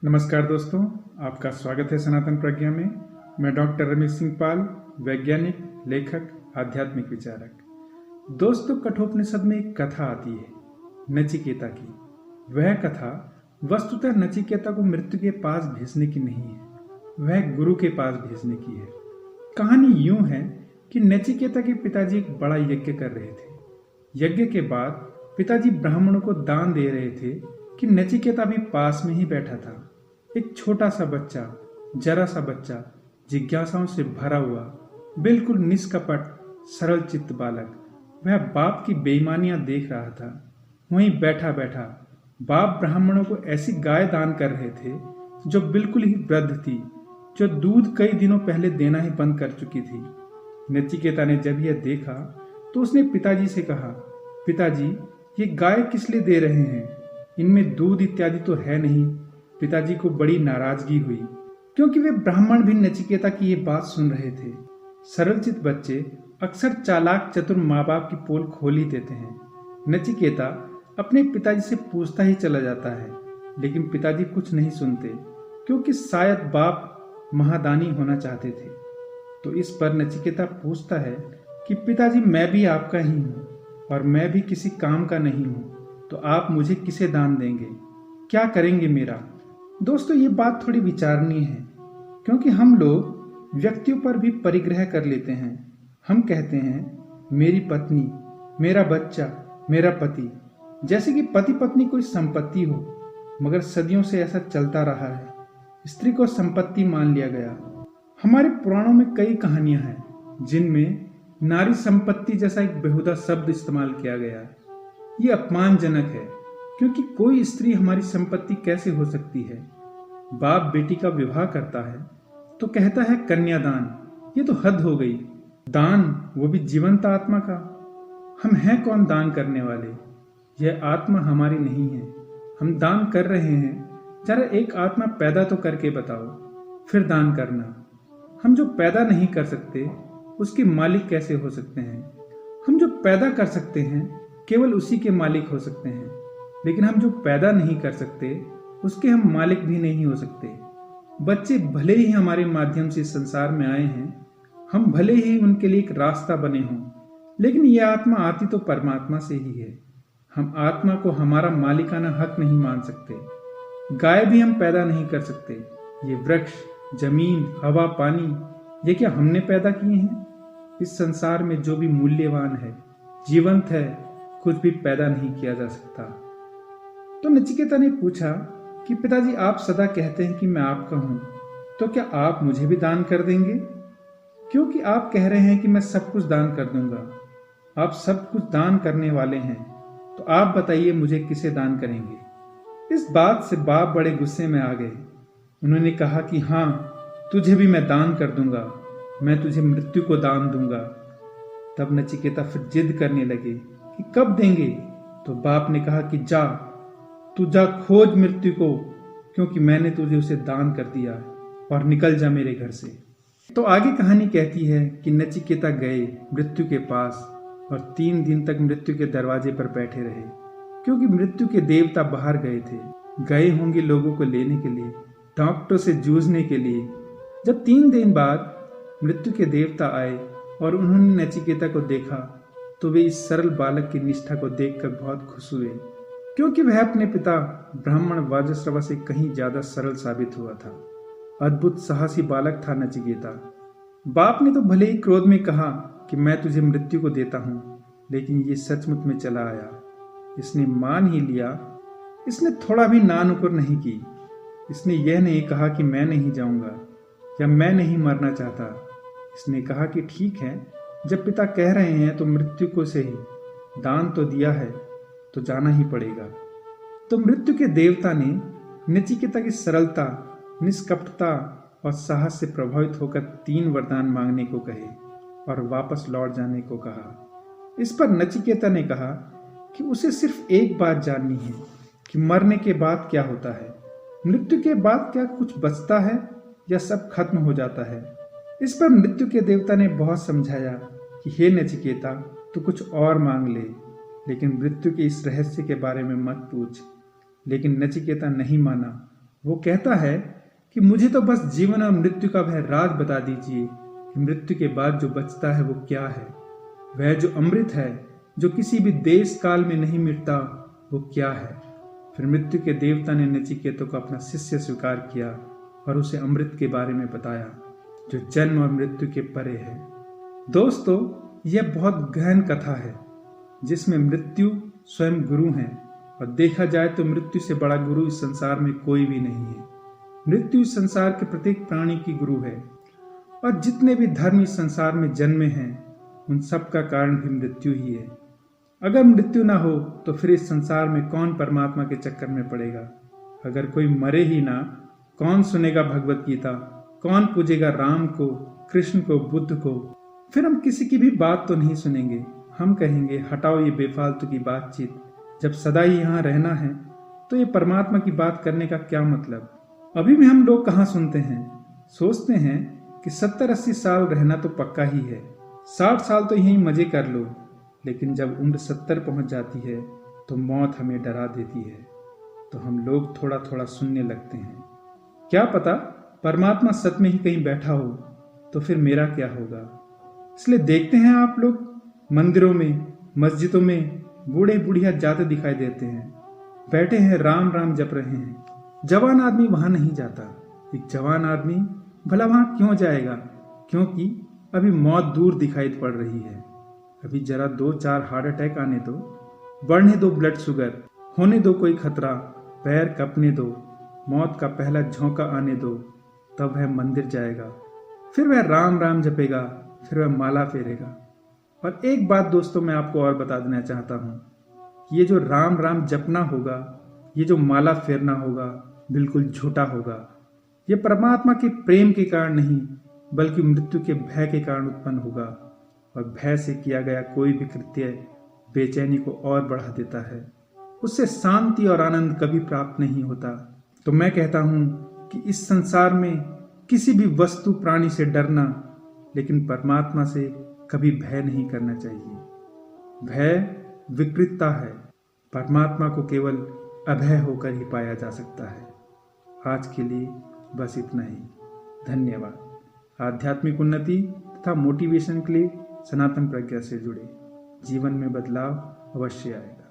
नमस्कार दोस्तों, आपका स्वागत है सनातन प्रज्ञा में। मैं डॉक्टर रमेश सिंह पाल, वैज्ञानिक, लेखक, आध्यात्मिक विचारक। दोस्तों, कठोपनिषद में एक कथा आती है नचिकेता की। वह कथा वस्तुतः नचिकेता को मृत्यु के पास भेजने की नहीं है, वह गुरु के पास भेजने की है। कहानी यूं है कि नचिकेता के पिताजी एक बड़ा यज्ञ कर रहे थे। यज्ञ के बाद पिताजी ब्राह्मणों को दान दे रहे थे कि नचिकेता भी पास में ही बैठा था। एक छोटा सा बच्चा, जरा सा बच्चा, जिज्ञासाओं से भरा हुआ, बिल्कुल निष्कपट सरल चित्त बालक, वह बाप की बेईमानियां देख रहा था। वहीं बैठा बैठा बाप ब्राह्मणों को ऐसी गाय दान कर रहे थे जो बिल्कुल ही वृद्ध थी, जो दूध कई दिनों पहले देना ही बंद कर चुकी थी। नचिकेता ने जब यह देखा तो उसने पिताजी से कहा, पिताजी, ये गाय किस लिए दे रहे हैं? इनमें दूध इत्यादि तो है नहीं। पिताजी को बड़ी नाराजगी हुई, क्योंकि वे ब्राह्मण भी नचिकेता की ये बात सुन रहे थे। सरलचित बच्चे अक्सर चालाक चतुर माँ बाप की पोल खोल ही देते हैं। नचिकेता अपने पिताजी से पूछता ही चला जाता है, लेकिन पिताजी कुछ नहीं सुनते, क्योंकि शायद बाप महादानी होना चाहते थे। तो इस पर नचिकेता पूछता है कि पिताजी, मैं भी आपका ही हूँ और मैं भी किसी काम का नहीं हूँ, तो आप मुझे किसे दान देंगे? क्या करेंगे मेरा? दोस्तों, ये बात थोड़ी विचारणीय है, क्योंकि हम लोग व्यक्तियों पर भी परिग्रह कर लेते हैं। हम कहते हैं मेरी पत्नी, मेरा बच्चा, मेरा पति, जैसे कि पति पत्नी कोई संपत्ति हो। मगर सदियों से ऐसा चलता रहा है, स्त्री को संपत्ति मान लिया गया। हमारे पुराणों में कई कहानियां हैं जिनमें नारी संपत्ति जैसा एक बेहुदा शब्द इस्तेमाल किया गया है। ये अपमानजनक है, क्योंकि कोई स्त्री हमारी संपत्ति कैसे हो सकती है? बाप बेटी का विवाह करता है तो कहता है कन्यादान। ये तो हद हो गई। दान, वो भी जीवंत आत्मा का। हम हैं कौन दान करने वाले? यह आत्मा हमारी नहीं है, हम दान कर रहे हैं। जरा एक आत्मा पैदा तो करके बताओ, फिर दान करना। हम जो पैदा नहीं कर सकते उसके मालिक कैसे हो सकते हैं? हम जो पैदा कर सकते हैं केवल उसी के मालिक हो सकते हैं, लेकिन हम जो पैदा नहीं कर सकते उसके हम मालिक भी नहीं हो सकते। बच्चे भले ही हमारे माध्यम से संसार में आए हैं, हम भले ही उनके लिए एक रास्ता बने हों, लेकिन यह आत्मा आती तो परमात्मा से ही है। हम आत्मा को हमारा मालिकाना हक नहीं मान सकते। गाय भी हम पैदा नहीं कर सकते। ये वृक्ष, जमीन, हवा, पानी, ये क्या हमने पैदा किए हैं? इस संसार में जो भी मूल्यवान है, जीवंत है, कुछ भी पैदा नहीं किया जा सकता। तो नचिकेता ने पूछा कि पिताजी, आप सदा कहते हैं कि मैं आपका हूं, तो क्या आप मुझे भी दान कर देंगे? क्योंकि आप कह रहे हैं कि मैं सब कुछ दान कर दूंगा। आप सब कुछ दान करने वाले हैं, तो आप बताइए मुझे किसे दान करेंगे? इस बात से बाप बड़े गुस्से में आ गए। उन्होंने कहा कि हाँ, तुझे भी मैं दान कर दूंगा, मैं तुझे मृत्यु को दान दूंगा। तब नचिकेता फिर जिद करने लगे कि कब देंगे? तो बाप ने कहा कि जा, तू जा खोज मृत्यु को, क्योंकि मैंने तुझे उसे दान कर दिया, और निकल जा मेरे घर से। तो आगे कहानी कहती है कि नचिकेता गए मृत्यु के पास और 3 दिन तक मृत्यु के दरवाजे पर बैठे रहे, क्योंकि मृत्यु के देवता बाहर गए थे। गए होंगे लोगों को लेने के लिए, डॉक्टरों से जूझने के लिए। जब 3 दिन बाद मृत्यु के देवता आए और उन्होंने नचिकेता को देखा, तो वे इस सरल बालक की निष्ठा को देखकर बहुत खुश हुए, क्योंकि वह अपने पिता ब्राह्मण वाजश्रवा से कहीं ज्यादा सरल साबित हुआ था। अद्भुत साहसी बालक था नचिकेता। बाप ने तो भले ही क्रोध में कहा कि मैं तुझे मृत्यु को देता हूं, लेकिन ये सचमुच में चला आया। इसने मान ही लिया। इसने थोड़ा भी नानुकुर नहीं की। इसने यह नहीं कहा कि मैं नहीं जाऊंगा या मैं नहीं मरना चाहता। इसने कहा कि ठीक है, जब पिता कह रहे हैं तो मृत्यु को से ही दान तो दिया है, तो जाना ही पड़ेगा। तो मृत्यु के देवता ने नचिकेता की सरलता, निष्कपटता और साहस से प्रभावित होकर 3 वरदान मांगने को कहे और वापस लौट जाने को कहा। इस पर नचिकेता ने कहा कि उसे सिर्फ एक बात जाननी है कि मरने के बाद क्या होता है। मृत्यु के बाद क्या कुछ बचता है या सब खत्म हो जाता है? इस पर मृत्यु के देवता ने बहुत समझाया कि हे नचिकेता, तू कुछ और मांग ले, लेकिन मृत्यु के इस रहस्य के बारे में मत पूछ। लेकिन नचिकेता नहीं माना वो कहता है कि मुझे तो बस जीवन और मृत्यु का वह राज बता दीजिए कि मृत्यु के बाद जो बचता है वो क्या है। वह जो अमृत है जो किसी भी देश काल में नहीं मिटता वो क्या है। फिर मृत्यु के देवता ने नचिकेता को अपना शिष्य स्वीकार किया और उसे अमृत के बारे में बताया जो जन्म और मृत्यु के परे है। दोस्तों, यह बहुत गहन कथा है जिसमें मृत्यु स्वयं गुरु है और देखा जाए तो मृत्यु से बड़ा गुरु इस संसार में कोई भी नहीं है। मृत्यु इस संसार के प्रत्येक प्राणी की गुरु है और जितने भी धर्म इस संसार में जन्मे हैं उन सब का कारण भी मृत्यु ही है। अगर मृत्यु ना हो तो फिर इस संसार में कौन परमात्मा के चक्कर में पड़ेगा। अगर कोई मरे ही ना, कौन सुनेगा भगवत गीता, कौन पूजेगा राम को, कृष्ण को, बुद्ध को। फिर हम किसी की भी बात तो नहीं सुनेंगे। हम कहेंगे हटाओ ये बेफालतू की बातचीत, जब सदा ही यहाँ रहना है तो ये परमात्मा की बात करने का क्या मतलब। अभी भी हम लोग कहाँ सुनते हैं, सोचते हैं कि 70-80 साल रहना तो पक्का ही है, 60 साल तो यहीं मजे कर लो। लेकिन जब उम्र 70 पहुंच जाती है तो मौत हमें डरा देती है, तो हम लोग थोड़ा थोड़ा सुनने लगते हैं। क्या पता परमात्मा सच में ही कहीं बैठा हो, तो फिर मेरा क्या होगा। इसलिए देखते हैं आप लोग मंदिरों में, मस्जिदों में बूढ़े बुढ़िया जाते दिखाई देते हैं, बैठे हैं राम राम जप रहे हैं। जवान आदमी वहां नहीं जाता। एक जवान आदमी भला वहां क्यों जाएगा? क्योंकि अभी मौत दूर दिखाई पड़ रही है। अभी जरा 2-4 हार्ट अटैक आने दो, बढ़ने दो ब्लड शुगर, होने दो कोई खतरा, पैर कपने दो, मौत का पहला झोंका आने दो, तब वह मंदिर जाएगा। फिर वह राम राम जपेगा, फिर वह माला फेरेगा। और एक बात दोस्तों मैं आपको और बता देना चाहता हूँ कि ये जो राम राम जपना होगा, ये जो माला फेरना होगा, बिल्कुल झूठा होगा। ये परमात्मा के प्रेम के कारण नहीं बल्कि मृत्यु के भय के कारण उत्पन्न होगा। और भय से किया गया कोई भी कृत्य बेचैनी को और बढ़ा देता है, उससे शांति और आनंद कभी प्राप्त नहीं होता। तो मैं कहता हूँ कि इस संसार में किसी भी वस्तु प्राणी से डरना, लेकिन परमात्मा से कभी भय नहीं करना चाहिए। भय विकृतता है, परमात्मा को केवल अभय होकर ही पाया जा सकता है। आज के लिए बस इतना ही। धन्यवाद। आध्यात्मिक उन्नति तथा मोटिवेशन के लिए सनातन प्रज्ञा से जुड़े। जीवन में बदलाव अवश्य आएगा।